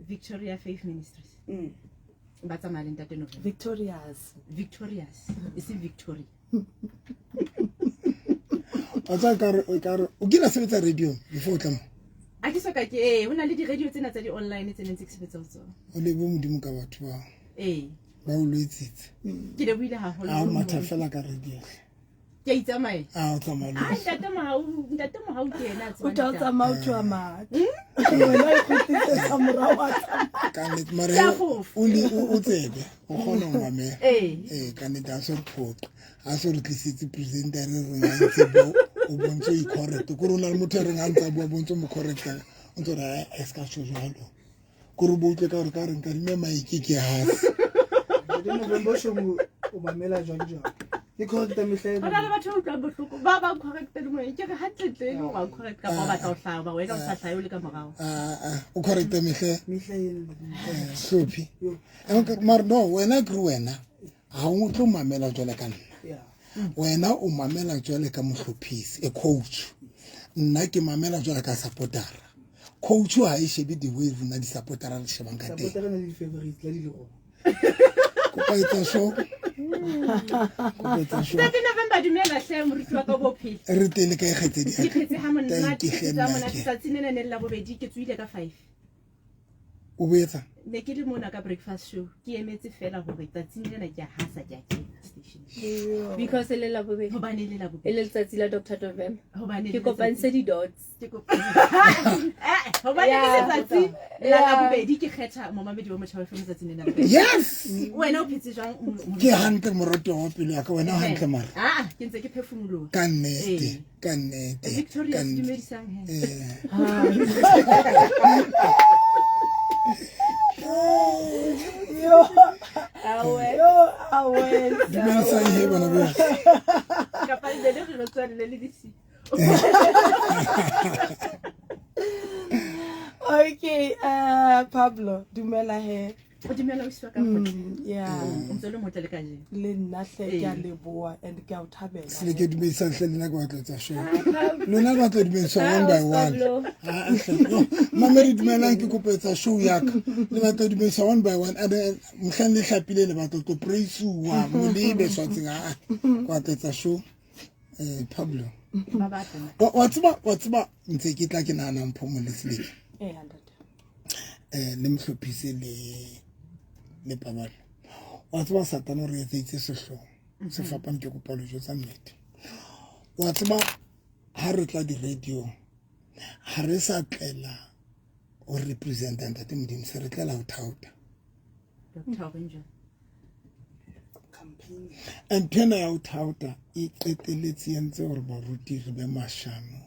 Victoria Faith Ministries. But I'm in that Victorious. Is it Victoria? o kila sebetsa radio before come a ke soka ke hona le di radio tsena tsa di online tse neng tse sebetsa ho tsona o le bo modimo ka batho ba ba o letsitse ke le buile haholo a matha fela ka radio ke itsamai o tsamaya ntate mohau ke ena o tla tsamaya o tswa mati wena e khutitse ka morawa ka net mare o tsebe o khona o mamela ka net a so photho a so re tlisitse presenter re ngantse bo o bontse I correct go rona le motho re ngantsa bo bontse mo correct o ntse ra eska tso jalo go re botle ka re ka re nka mme maiki ke hasi le November show o mamela jalo e correct mehle ba le batho ba bohloko ba correct le mo ke re hatletle le wa correct ka ba batla o hlaba wena o sa hlayo le ka morao o correct mehle sopi mar no wena ke wena ha o tlo mamela jole ka nna wena o mamela jole ka mohlophisi coach nna ke mamela jole ka supportera coach ha e shebe di wave na di supportera le shebang ka teng supportera le favorite la di lego ko pa etsa show Step November dumela hle moruti wa ka bophile re tele ka ikgetse di khetse ha monna tsa mona tsa tsinene ne la bobedi ke tsuile ka 5 o boetsa ne ke le mona ka breakfast show ke emetse fela hore tsa tsinene ke hasa ke station because le la bobedi hobane le la bobedi le letsatsi la Dr. November hobane ke kopanse di dots ke hobane ke letsatsi la bobedi ke kgetha momamedi wa motho wa FM tsa tsinene yes wena o phetse jwang ke hantle moroto wa pele ya ka wena hantle mara ke ntse ke phefumulo ka nnete Victoria dumedisang he dumedisang he bana ba ka le re tswelle le disi Okay, Pablo, dumela he. O dumela o iswa ka motho. Yeah. O ntse le motho le ka je. Le nna hle ke a leboa and ke a o thabela. Se ke dumedisa hle nna ka batla tsa show. Lona ba tlo dumedisa one by one. Mama re dumelang ke kopetsa show ya ka. Le ba tlo dumedisa one by one and mhleng le hlapile le ba tlo praise wa mo le be swatseng a kwa tsa show. Pablo. Wa tsaba ntse ke tla ke nana mphomo le seleke. Le mhlophise le pabalo wa tsaba satana re etse sehlo se fapane ke kopa le jotsa nnete wa tsaba ha re tla di radio ha re sa tlela o representant at modimo se re tlela o thauta campaign and tena ya o thauta e qeteletse entse hore ba ruti re be mashano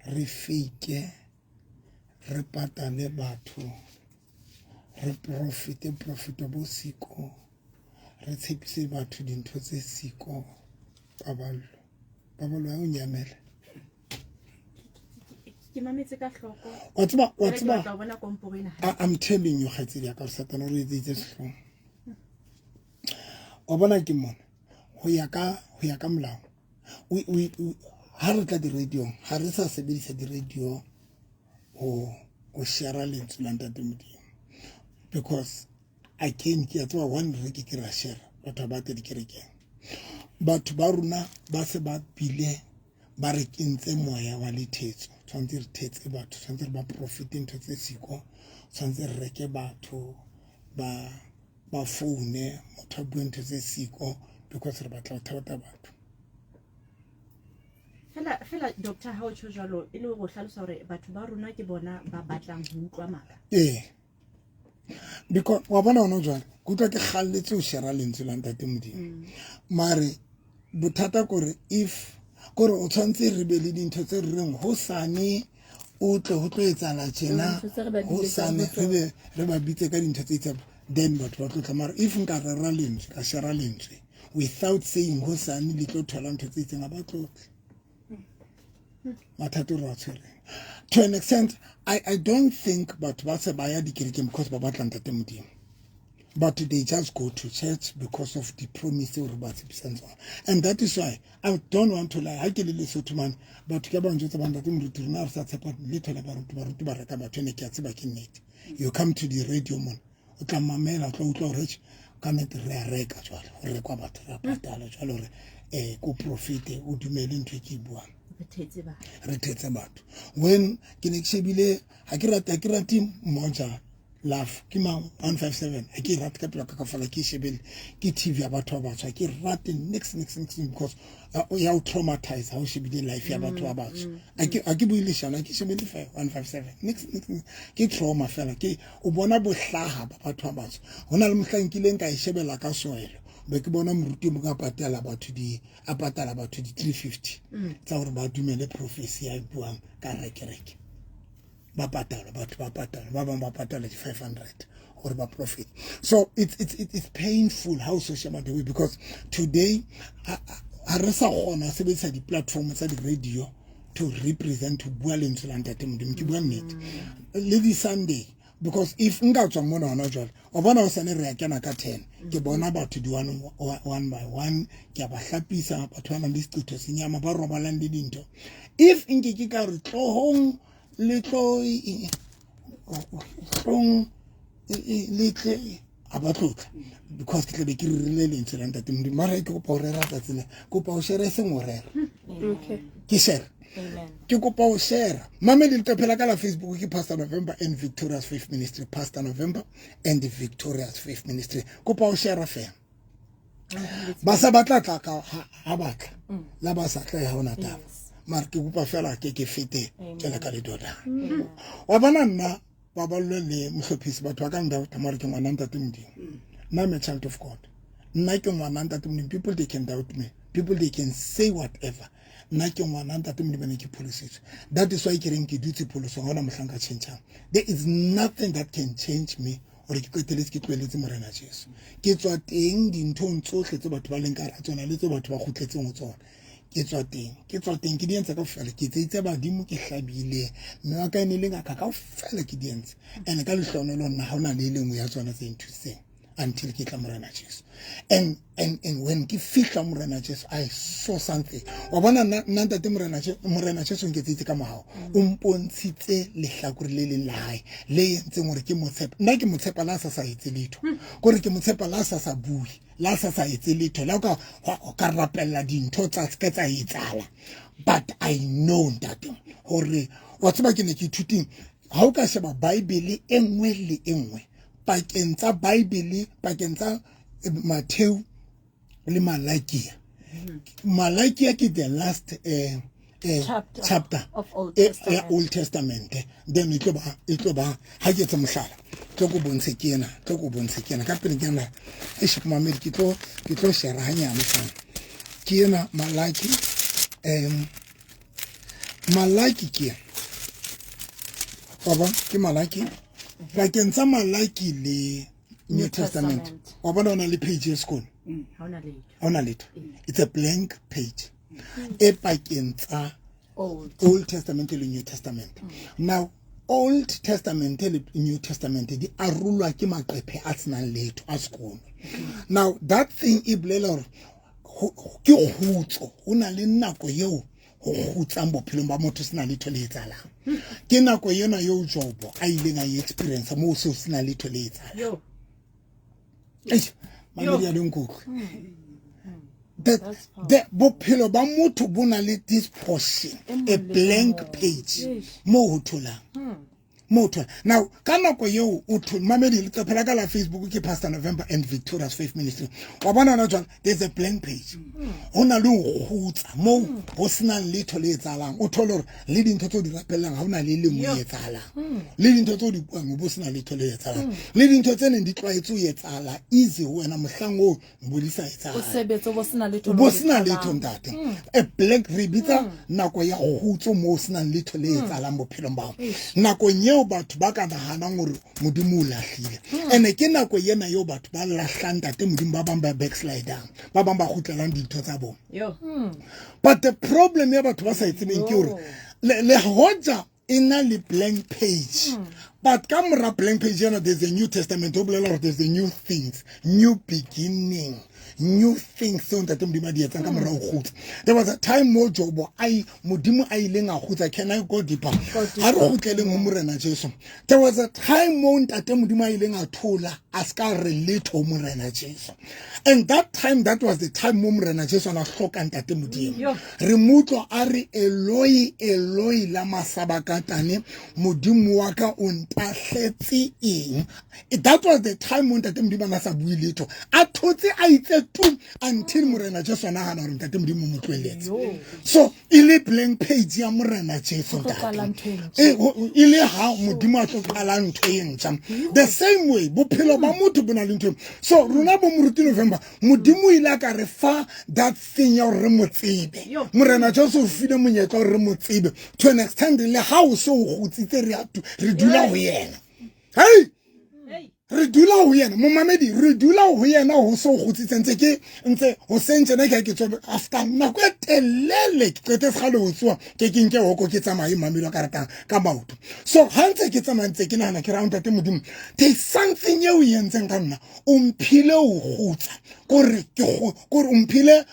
re fake re patale batho re profit bo siko re tshepise batho dintho tse siko babalo ya o nyamela ke mametse ka hloko wa tseba ka bona komporina I'm telling you khatsedi ya ka satana re etse sehlong wa bona ke mona ho ya ka molao we ha re tla di radio ha re sa sebedisa di radio o share lentswe la ntate modimo because I came ke tswa one re ke ra share batho ba te di kerekeng batho ba runa ba se ba pile ba re kentse moya wa lethetso tshwantse re thetse batho tshwantse re ba profit into tse siko tshwantse re reke batho ba phone motho ba into tse siko because re batla go thata batho fela doctor ha o tsho jalo e le go hlalosa hore batho ba rona ke bona ba batlang ho utlwa maka because wa bona ona jwale go tla ke galletse o share lentswe la ntate modimo mare bothata gore if gore o tshwantse re be le dintho tse re reng ho sane o tle ho tlo etsala tjena ho sane re ba bitse ka dintho tse tsa then batho ba tlo tla mara if nka rera lentswe ka share lentswe without saying ho sane le tlo thola ntho tse tseng ba tlo to an extent I don't think but ba se ba ya dikerekeng because ba batla ntate modimo but they just go to church because of the promise or ba tsebisang and that is why I don't want to lie ha ke le Lesotho man batho ke ba ntse ba ntate moruti rena re sa tshepa le thola ba ruti ba reka batho ne ke a tseba ke nnete you come to the radio mona o tla mamela tlo utlo re ka nnete re a reka jwale re kwa batho ra patala jwale re ko profit o dumele ntwe ke buang re thetse batho when ke ne ke shebile ha ke rata Moja Love ke mang 157 ha ke rata ka pela ka fala ke shebele ke TV ya batho ba batswa ke rate next because ya o traumatize how shebile life ya batho ba batswa a ke buile shana ke shebele 157 next ke trauma fela ke o bona bohlaga ba batho ba batswa hona le mohlankileng ka e shebela ka soelo be ke bona moruti mo ka patala batho di 350 tsa hore ba dumele prophecy ya buang ka rekereke ba patala batho ba patala ba bang ba patala di 500 or ba profit. So it's painful how social media because today a re sa gona sebetsa di platform tsa di radio to represent to bua lentswe la ntate modimo ke bua nnete le di Sunday because if nka tswa mona hona jwale o bona o sane re ya kena ka 10 ke bona batho di one by one ke ba hlapisa batho ba nang le sicitho senyama ba robalang le dinto if nke ke ka re tlohong little abatlotla because ke be ke rile lentswe la ntate modimo mara ke go pa o rera tsatsile go pa o share se ngorera Okay. ke share ke kopa o share mamedi le topela ka la Facebook ke Pastor November and Victorious Faith Ministry Pastor November and the Victorious Faith Ministry kopa o share fa ba sa batla tla ka ha batla la ba sa tla ya hona taba mara ke kopa fela ke fete tsela ka le doda wa bana nna ba balwe le mhlophisi batho ba ka nda tamara ke ngwana ntate modimo na me child of God nna ke ngwana ntate modimo people they can doubt me people they can say whatever nna ke ngwana ntate modimo ne ke police that is why ke reng ke dutse police ngwana mohlanka change there is nothing that can change me or ke koteletse ke tlweletse morena Jesu ke tswa teng dinthong tsohle tse batho ba leng ka ra tsona le tse batho ba khutletseng ho tsona ke tswa teng ke di entse ka fela ke tseitse badimo ke hlabile mme wa ka ene le ngaka ka fela ke di entse ene ka lehlonolo nna ha ona le lengwe ya tsona tse nthuseng until ke tla morena Jesu and when ke fihla morena Jesu I saw something wa bona nna ntate morena Jesu ke tseitse ka mahao o mpontshitse lehlakore le leng la hae le entseng hore ke motshepa nna ke motshepa la sa etse letho gore ke motshepa la sa bui la sa etse letho la ka rapella dintho tsa ka tsa etsala but I know that hore wa tseba ke ne ke ithuting ha o ka sheba Bible engwe le engwe pakeng tsa Bible pakeng tsa Matthew le Malachi Malachi ke the last chapter of Old Testament. Old Testament then it ba ha ke tsa mohlala tlo go bontshe kena ka pele ke na e ship mamedi ke tlo share hanyane fana ke ena Malachi ke baba ke Malachi pakeng tsa Malachi le New Testament wa bona ona le page e school haona letho it's a blank page e pakeng tsa Old Testament le New Testament now Old Testament le New Testament di arulwa ke maqephe a tsenang letho a sekolo now that thing e bolela hore ke khutso hona le nako yeo go khutsang bophelong ba motho sena letho le etsalang ke nako yena yo Job a ileng a experience mo se sena letho le etsalang mamedi ya dinkoko the bophelo ba motho bona le this portion a blank page mo ho tholang motor now ka nako yeo o mamedi le tsophela ka la Facebook ke Pastor November and Victorious Faith Ministry wa bona na jwang there's a blank page hona le go gutsa mo ho sena letho le etsalang o thole hore le dintho tso di rapellang ha ona le lengwe le etsalang le dintho tso di buang bo sena letho le etsalang le dintho tse neng di tlaetse o etsala easy wena mohlango mbodisa etsala o sebetso bo sena letho ntate a blank rebitsa nako ya go gutso mo sena letho le etsalang bophelong ba nako nyeo batho ba ka nagana gore modimo o lahlile ene ke nako yena yo batho ba lahlang tate modimo ba bang ba backslidang ba bang ba gutlelang dintho tsa bona but the problem ya batho ba sa itsebeng ke gore le hoja ina le blank page but ka mora blank page yana there's a New Testament o bolela gore there's a new things new beginning new things so ntate modimo di etsang ka morao gotsa. There was a time mo Jobo modimo a ileng a gotsa. Can I go deeper? Ha re gotleleng ho morena Jesu. There was a time mo ntate modimo a ileng a thola a ska relate ho morena Jesu. And that time, that was the time mo morena Jesu na hloka ntate modimo. Re mutlo a re Eloi Eloi lama sabakatane, modimo wa ka o ntahletse eng. That was the time when ntate modimo na sa bue letho. A thotse a itse tu until morena Jesu na hana re ntate modimo mo tlweletse. So ile blank page ya morena Jesu ntate. Ile ha modimo a tlo qala ntho e ntjha. The same way bophelo ba motho bona le ntho. So rona bo moruti November modimo ile ka re fa that thing ya re mo tsebe. Morena Jesu file monyetla re mo tsebe to an extent le ha o so go tsitse re dula ho yena. Hey, re dula ho yena mo mamedi re dula ho yena ho so go tsitse ntse ho sentse na ke tso after na go telele ke tse gale ho tswa ke nke ho ko ke tsamaye mamelo ka rata ka maoto. So hantse ke tsamantse ke nana ke round tate modimo there's something you yentseng ka nna o mphile o gotsa gore umphile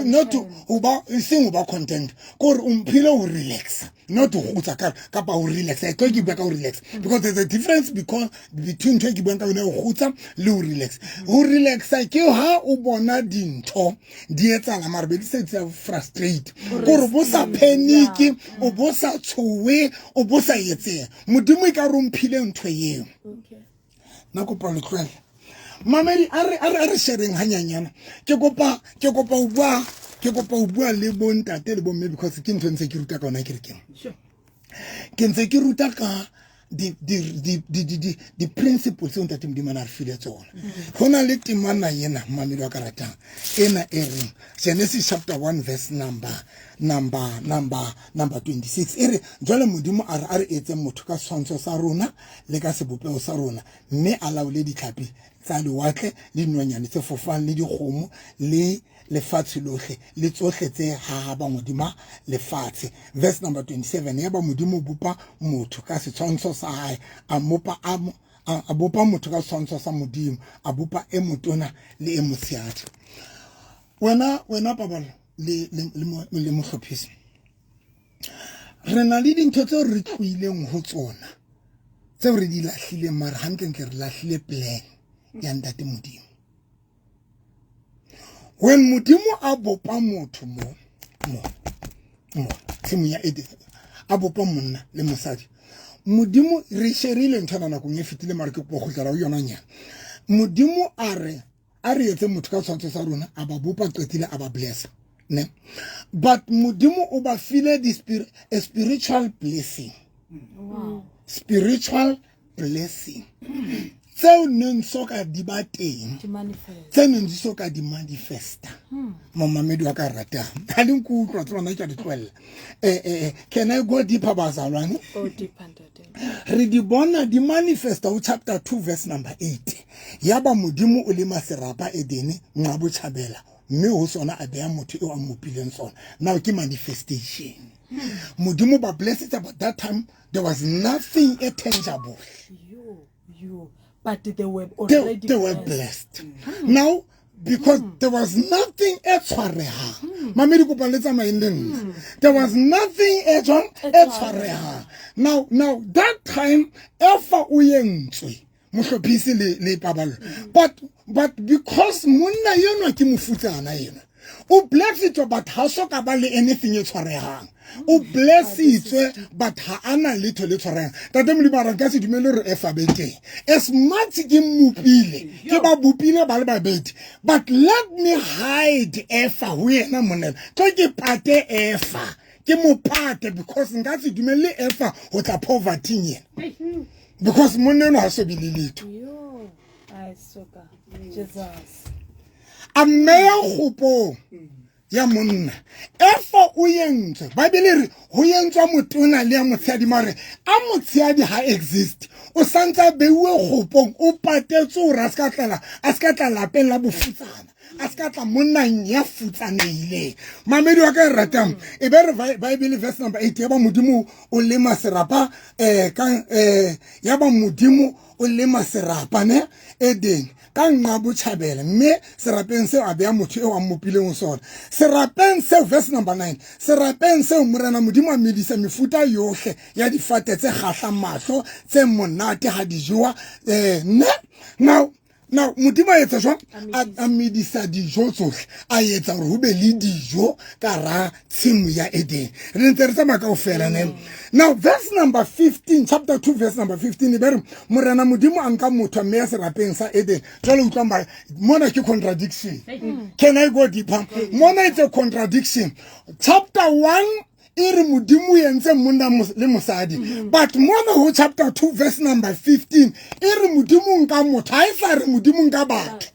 not o ba sing o ba content gore umphile o relax not o gotsa ka ba o relax I go give back o relax because there's a difference between ke bua ka yona o gotsa le o relax. O relax ke ha o bona dintho di etsala mara be di se frustrate gore bo sa panic o bo sa tshowe o bo sa yetse modimo e ka romphile ntho yeo. Okay, na go pa le tlwela mamedi are sharing hanyanyana ke kopa o bua le bontate le bomme because ke ntse ke ruta ka ona ke re keng. Sure. Ke ntse ke ruta ka the principles on ntate modimo na re file tsona. Hona le temana yena mamedi wa karatang ena e reng Genesis chapter 1 verse number 26 ere jwale modimo a re etse motho ka tshwantsho sa rona le ka sebopego sa rona mme a laole ditlhapi tsa lewatle le dinonyane tse fofang le dikgomo le lefatshe lohle le tsohle tse hahaba modimo lefatshe. Verse number 27 ya ba modimo bopa motho ka setshwantsho sa hae a bopa motho ka setshwantsho sa modimo a bopa e motona le e motshehadi. Wena babalo le mohlophisi re na le dintho tse re tloileng ho tsona tse re di lahlile mara hantle ke re lahlile plan ya ntate modimo. When modimo a bopa motho mo tsimo ya Eden a bopa monna le mosadi modimo re sherile ntwana na go nye fitile mara ke go gotlela o yona nya modimo a re etse motho ka tshwantsho sa rona a ba bopa qetile a ba bless ne but modimo o ba file a spiritual blessing. Wow. Spiritual blessing tseo neng soka di ba teng tseo neng di soka di manifesta mamamedi wa ka rata ha le nkutlwa tsona ke a di tlwella. Can I go deeper bazalwane? Go deeper ntate. Re di bona di manifesta o chapter 2 verse number 8 yaba modimo o le maserapa Edene nqa bo tšhabela mme ho sona a beya motho o a mopileng sona. Now ke manifestation. Modimo ba blessed but that time there was nothing tangible. But they were already they were blessed. Now, because there was nothing else. There was nothing else. Now that time, but because monna yeno ke mofutsana yeno o bless it but ha so ka ba le anything e tshwarehang o bless it but ha ana litho le tshwarehang tate mo libara ka se dumele re efabete as much ke mopile ke ba bopile ba le babedi but let me hide efa ho yena monela tlo ke pate efa ke mo pate because nka se dumele efa ho tla poverty yena because moneno ha so bililito I soka Jesus ameya gopo ya monna efa o yentswe Bible re ho yentswa motona le ya motshedi mare a motshedi ha exist o santsa beuwe gopong o patetse o ra ska tla lapeng la bofutsana a ska tla monna nya futsanehile mamedi wa ka ratang e be re Bible verse number 8 ya ba modimo o le maserapa ya ba modimo o le maserapa ne Eden ka nqa botšhabela mme serapeng seo a beya motho eo a mmopileng sona serapeng seo verse number 9 serapeng seo morena modimo a medisa mefuta yohle ya difate tse kgahlang mahlo tse monate ha di jowa now modimo a etsa jwang a medisa dijo tsohle a etsa gore ho be le dijo ka ra tshimo ya Eden re ntse re tsamaya kaofela nene now verse number 15 chapter 2 verse number 15 be re morena modimo a nka motho a mmeya serapeng sa Eden jwale utlwa ba mona ke contradiction can I go deeper mona it's a contradiction chapter 1 iri modimo yentse monna le mosadi but mona ho chapter 2 verse number 15 iri modimo nka motho ha isa re modimo nka batho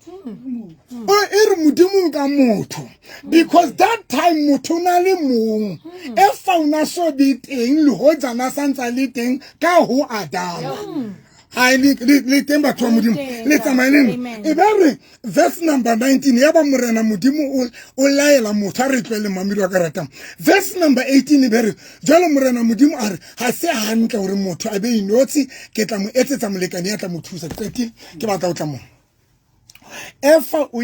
iri modimo nka motho because that time motho na le mong e fauna so di teng le ho tsana santsa le teng ka ho Adam I le temba twa modimo le tsamaeleng e ba re verse number 19 ya ba morena modimo o laela motho a re tlwele mamelo wa karata verse number 18 e ba re jalo morena modimo a re ha se hantle hore motho a be inotsi ke tla mo etsetsa molekane ya tla mo thusa tseti ke batla o tla mo efa o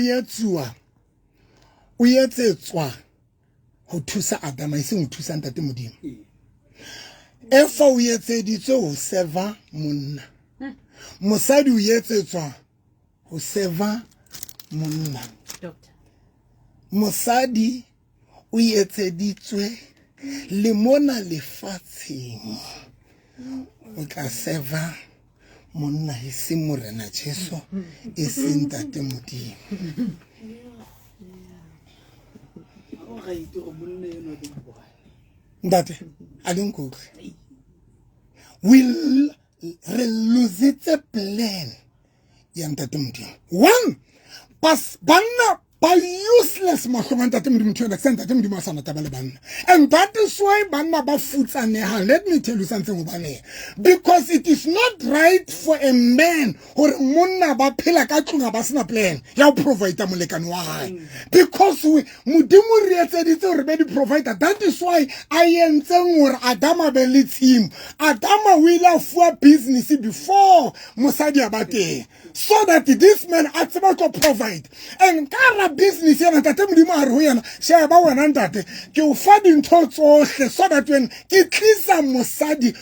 yetsetswa ho thusa Adam a se mo thusa ntate modimo efa o yetseditswe ho serva monna mosadi o yetsetswa ho serva monna mosadi o yetseditswe le mona lefatsheng o tla serva monna e se morena Jesu e se ntate modimo ntate a ding go will lose it a plan ya ntate modimo one pas banna ba useless mahlong ntate modimo tshwana ke ntate modimo a sana tabale banna and that is why banna ba futsaneha let me tell you something obane because it is not right for a man or monna ba phela ka tlunga ba sena plan ya o provide molekane wa hae because modimo re etseditse hore be di provider that is why I entseng hore Adama be le team Adama will have business before mosadi abate so that this man a tseba to provide and kara business ya ntate modimo a re ho yena she ba wena ntate ke o fa dintho tsohle so that when ke tlisa mosadi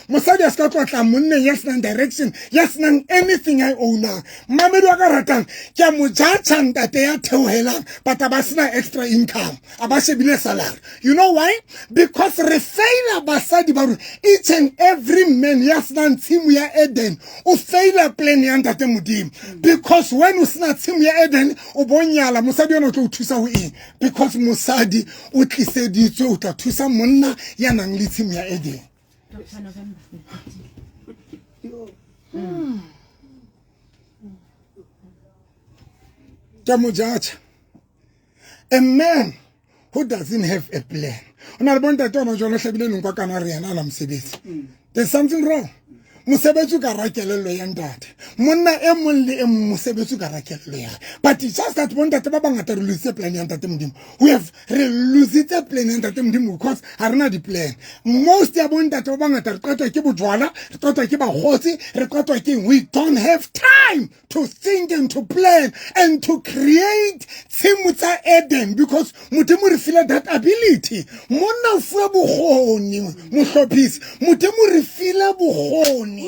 a ska tlotla monneng ya sena direction ya sena anything I own mamedi wa ka ratang ke mo jacha ntate ya theohelang but ba sena extra income aba shebile salary you know why because re faila basadi ba each and every man ya sena tsimu ya Eden o faila plan ya ntate modimo because when o sena tsimu ya Eden o bonyala mosadi ona tlo thusa ho eng because mosadi o tliseditswe o tla thusa monna ya nang le tsimu ya Eden Jamujacha a man who doesn't have a plan ona le bonta tona jona hlabile neng kwa kana re yana la mosebetsi there's something wrong mosebetsi ka rakelelo ya ntate monna e mong le e mong mosebetsi ka rakelelo ya but it's just that bonta ba bangata re lose plan ya ntate modimo we have lose it plan ya ntate modimo because ha rena di plan most ya bonta ba bangata re qetwa ke bojwala re qetwa ke bagotsi re qetwa ke we don't have time to think and to plan and to create tsimutsa Eden because modimo re feel that ability monna o fuwa bogoni mohlophisi modimo re feel bogoni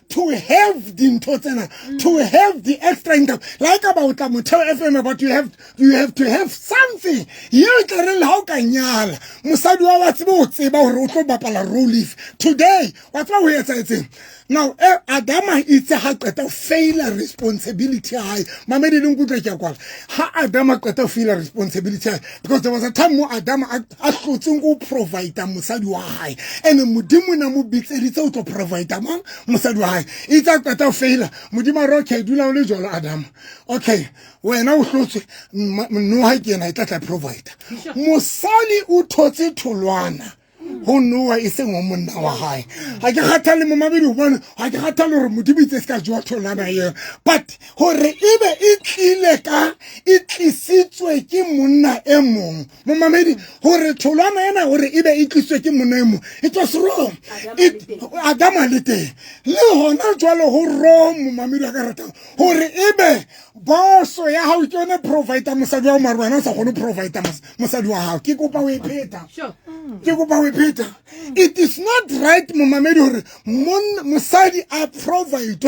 to have the totsena to have the extra income like about Motheo FM about you have to have something you tla re ha o ka nyala mosadi wa tsebe o tseba hore o tlo bapala role today wa tswa ho etsa etseng now Adama itse ha qeta failure responsibility high mamedi le nkutla ke kwala ha Adama qeta failure responsibility high because there was a time mo Adama a hlotseng go provide mosadi wa hae and modimo na mo bitseditse o to provide mang mosadi wa hae itse qeta failure modimo ro ke dula o le jolo Adama okay wena o hlotswe no ha ke na itla provide mosali o thotse tholwana ho Noah e seng o monna wa hae ha ke kgathale mo mabedi ho bona ha ke kgathale hore modibitse se ka jwa tholana ye but hore ebe e tlile ka e tlisitswe ke monna e mong mo mamedi hore tholana ena hore ebe e tlisitswe ke monna e mong it was wrong Adam a le teng le hona jwale ho wrong mo mamedi a ka rata hore ebe boso ya hao ke yone provider mosadi wa marwana sa kgone provider mosadi wa hao ke kopa o e pheta ke kopa o e pheta it is not right mo mamedi hore mosadi a provide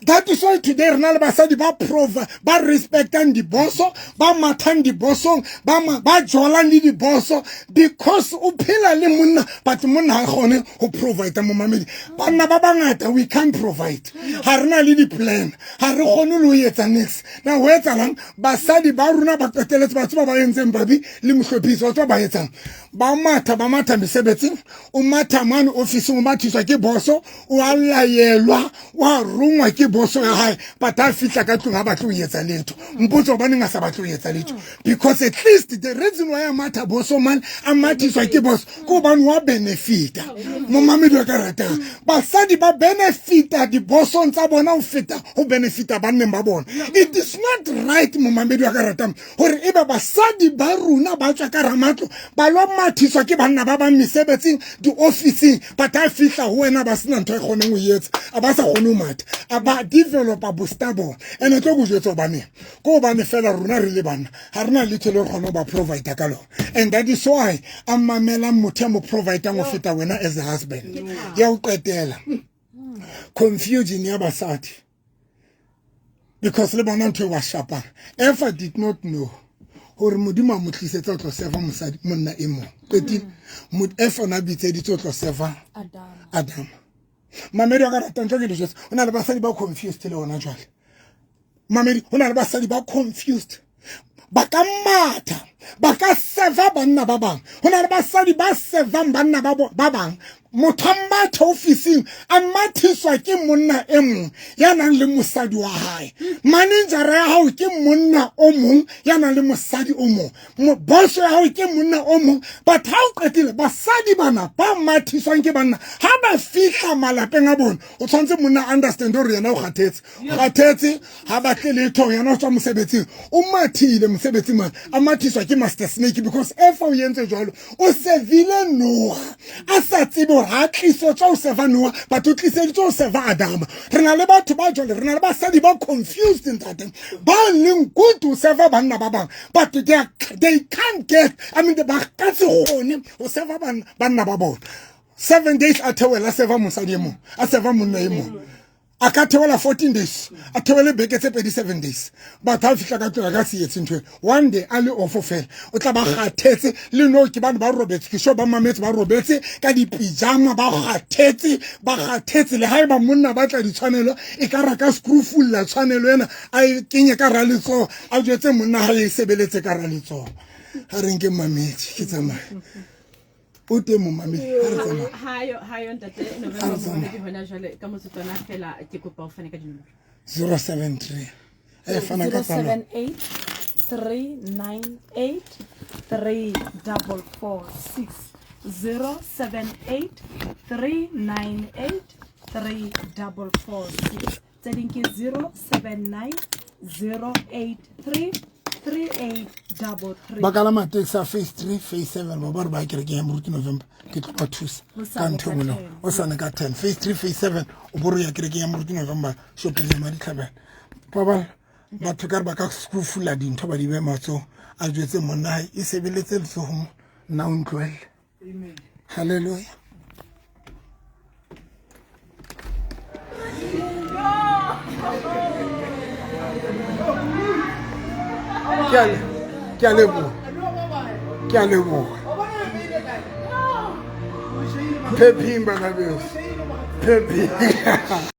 that is why today rena le basadi ba respectang di boso ba mathang di bosong ba jolang le di boso because o phela le monna but monna ha kgone ho provide mo mamedi bana ba bangata we can't provide ha rena le di plan ha re kgone le ho etsa next na ho etsa lang basadi ba runa ba qeteletse batho ba entseng babi le mohlophiso batho ba etsang ba matha mesebetsing o matha man office mo mathiswa ke boso o allayelwa wa rungwa ke boso ya hae but a fitla ka tlung ha batlo o etsa letho mpotso ba neng a sa batlo o etsa letho because at least the reason why a matha boso man a mathiswa ke boso ko ba nwa benefita mo mamedi wa ka ratang basadi ba benefita di boso tsa bona o feta ho benefita ba nneng ba bona it is not right mo mamedi wa ka ratang hore eba basadi ba runa ba tswa ka ramatlo ba lo mathiswa ke banna ba ba mesebetsing di officing but a fitla ho wena ba sena ntho e kgoneng o yetsa a ba sa kgone o matha a ba developer bostable ene tlo go jwetsa bane ko bane fela runa re le bana ha rena le tshelo kgone ba provider ka lona and that is why amamela motho mo provider mo feta wena as a husband ya o qetela confusion ya basadi because le bona ntho wa shapa if I did not know hore modimo mo tlisetsa tlo serva mosadi monna e mong petit mod efa na bitse di tlo serva Adam mamedi wa ka rata ntlo ke le jwetsa ona le basadi ba confused le ona jwale mamedi ona le basadi ba confused ba ka matha ba ka serva banna ba bang hona le basadi ba serva banna ba bang mothambatha officing a mathiswa ke monna e mong ya nang le mosadi wa hae manager ya hao ke monna o mong ya nang le mosadi o mong boss ya hao ke monna o mong but ha o qetile basadi bana ba mathiswang ke banna ha ba fihla malapeng a bona o tshwantse monna understand hore yena o kgathetse ha ba tle letho yena o tswa mosebetsing o mathile mosebetsing man a mathiswa ke master snake because if o yentse jwalo o servile Noah a sa tsebe ha tliso tsa o serva Noah but o tliseditse o serva Adam rena le batho ba jwale rena le basadi ba confused in that ba leng good to serva banna ba bang but they can't get I mean ba ka se gone o serva banna ba bona 7 days a thewela serva mosadi mo a serva monna e mo a ka thewela 14 days a thewele beke tse 7 days but ha fihla ka tloga ka se etse ntwe one day a le ofo fela o tla ba kgathetse le no ke bana ba robetse ke sho ba mametse ba robetse ka di pijama ba kgathetse le haeba monna ba tla di tshwanelo e ka raka screw full la tshwanelo ena a kenye ka ra letso a jwetse monna ha e sebeletse ka ra letso ha re nke mametse ke tsamaya o te mo mamedi hayo ntate November mo di hona jwale ka motsotwana fela ke kopa o fane ka dinomoro 073 fana ka tsala 078 398 3446 078 398 3446 tseding ke 079 083 3833 bakala matexa phase 3 phase 7 ba ba re ba kereke ya moruti November ke tlo ba thusa ka ntho mono o sane ka 10 phase 3 phase 7 o boro ya kereke ya moruti November shopeng ya madi tlhabela ba batho ka ba ka skufula dintho ba di be matso a jwetse monna e sebeletse letsogo nna o ntlwele amen hallelujah Qui a le mot? Pepi,